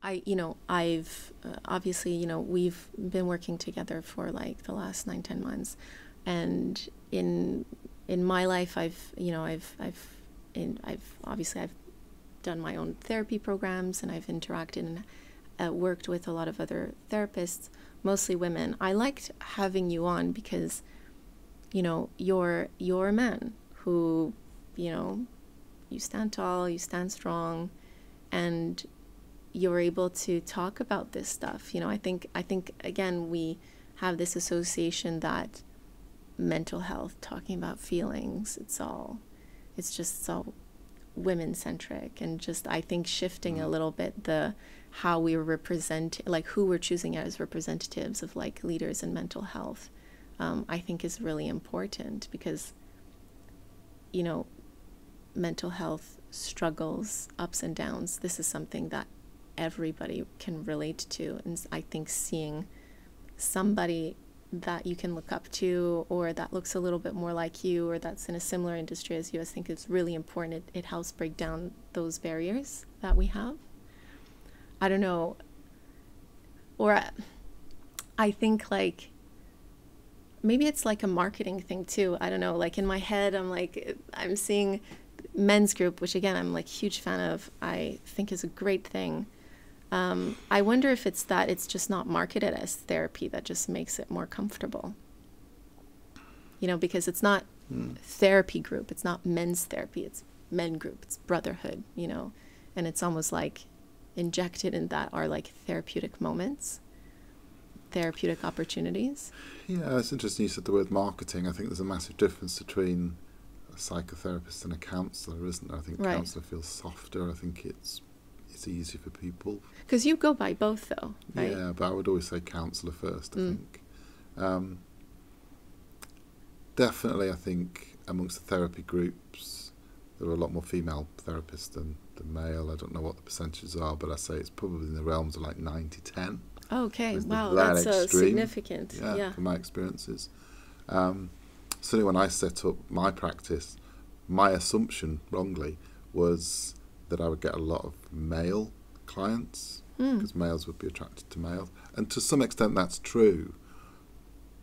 I've obviously, we've been working together for like the last 9-10 months, and in my life, I've done my own therapy programs, and I've interacted and worked with a lot of other therapists, mostly women. I liked having you on because, you're a man who, you stand tall, you stand strong, and you're able to talk about this stuff. I think again, we have this association that mental health, talking about feelings, it's all women centric, and just, I think, shifting a little bit how we represent, like who we're choosing as representatives of like leaders in mental health, I think is really important, because mental health struggles, ups and downs, this is something that everybody can relate to. And I think seeing somebody that you can look up to, or that looks a little bit more like you, or that's in a similar industry as you, I think it's really important. It helps break down those barriers that we have. I don't know, or I think like maybe it's like a marketing thing too. I don't know, like in my head, I'm seeing men's group, which again, I'm like huge fan of, I think is a great thing. I wonder if it's that it's just not marketed as therapy that just makes it more comfortable. Because it's not therapy group, it's not men's therapy, it's men group, it's brotherhood, and it's almost like injected in that are like therapeutic moments, therapeutic opportunities. Yeah, it's interesting you said the word marketing. I think there's a massive difference between a psychotherapist and a counsellor, isn't there? I think right. Counsellor feels softer. I think it's easier for people. Because you go by both, though, right? Yeah, but I would always say counsellor first, I think. Definitely, I think amongst the therapy groups, there are a lot more female therapists than male. I don't know what the percentages are, but I say it's probably in the realms of like 90-10. Okay, wow, that's significant. Yeah, from my experiences. Certainly when I set up my practice, my assumption, wrongly, was that I would get a lot of male clients, because males would be attracted to males. And to some extent that's true,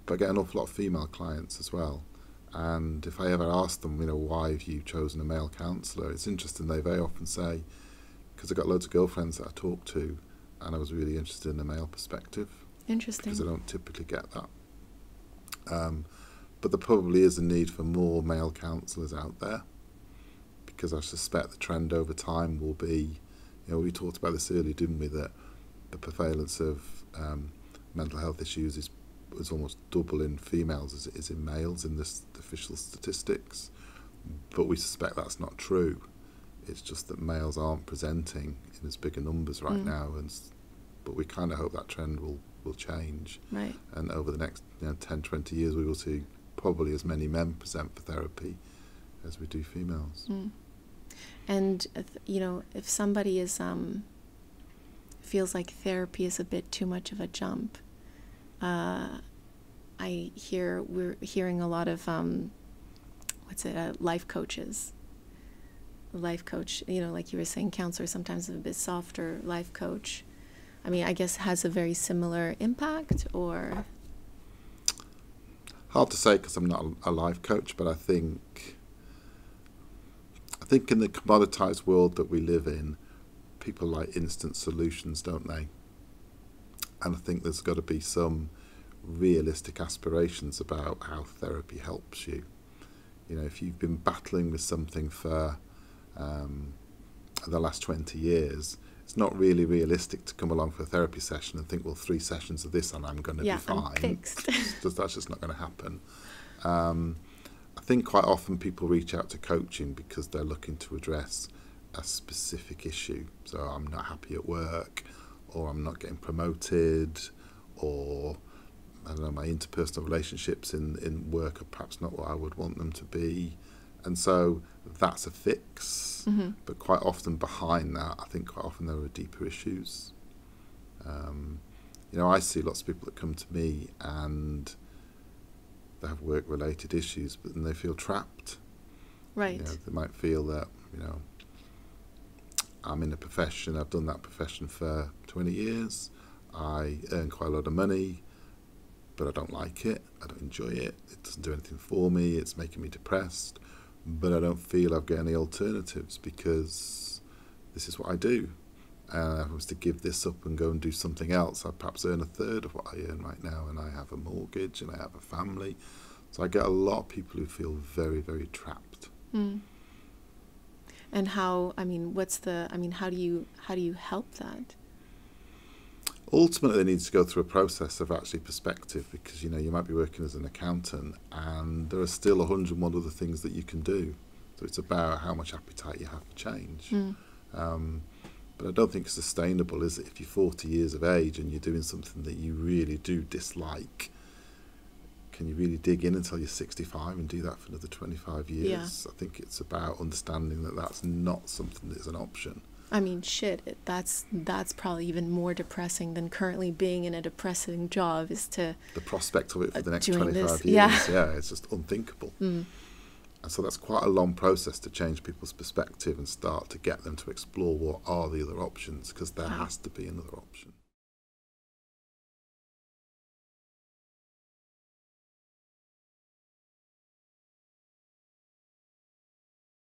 but I get an awful lot of female clients as well. And if I ever ask them, why have you chosen a male counsellor, it's interesting, they very often say, because I've got loads of girlfriends that I talk to, and I was really interested in the male perspective. Interesting. Because I don't typically get that. But there probably is a need for more male counsellors out there, because I suspect the trend over time will be, we talked about this earlier, didn't we, that the prevalence of mental health issues is almost double in females as it is in males in the official statistics. But we suspect that's not true. It's just that males aren't presenting in as bigger numbers right now, but we kind of hope that trend will change. Right. And over the next 10, 20 years, we will see probably as many men present for therapy as we do females. And if somebody is feels like therapy is a bit too much of a jump, we're hearing a lot of life coaches. Life coach, like you were saying, counselor sometimes a bit softer. Life coach, I guess has a very similar impact, or hard to say because I'm not a life coach, but I think in the commoditized world that we live in, people like instant solutions, don't they? And I think there's got to be some realistic aspirations about how therapy helps you. If you've been battling with something for the last 20 years, it's not really realistic to come along for a therapy session and think, well, 3 sessions of this and I'm going to be fine. I'm fixed. That's just not going to happen. I think quite often people reach out to coaching because they're looking to address a specific issue. So I'm not happy at work, or I'm not getting promoted, or I don't know, my interpersonal relationships in work are perhaps not what I would want them to be. And so that's a fix. But quite often behind that, I think quite often there are deeper issues. I see lots of people that come to me and they have work-related issues, but then they feel trapped. Right. They might feel that, I'm in a profession, I've done that profession for 20 years, I earn quite a lot of money, but I don't like it, I don't enjoy it, it doesn't do anything for me, it's making me depressed, but I don't feel I've got any alternatives because this is what I do. And if I was to give this up and go and do something else, I'd perhaps earn a third of what I earn right now, and I have a mortgage and I have a family. So I get a lot of people who feel very, very trapped. Mm. And how, I mean, how do you help that? Ultimately, they need to go through a process of actually perspective, because, you know, you might be working as an accountant and there are still 101 other things that you can do. So it's about how much appetite you have for change. But I don't think it's sustainable, is it? If you're 40 years of age and you're doing something that you really do dislike, can you really dig in until you're 65 and do that for another 25 years? Yeah. I think it's about understanding that that's not something that's an option. I mean, that's probably even more depressing than currently being in a depressing job, is to... The prospect of it for the next 25 years, yeah, it's just unthinkable. And so that's quite a long process to change people's perspective and start to get them to explore what are the other options, because there has to be another option.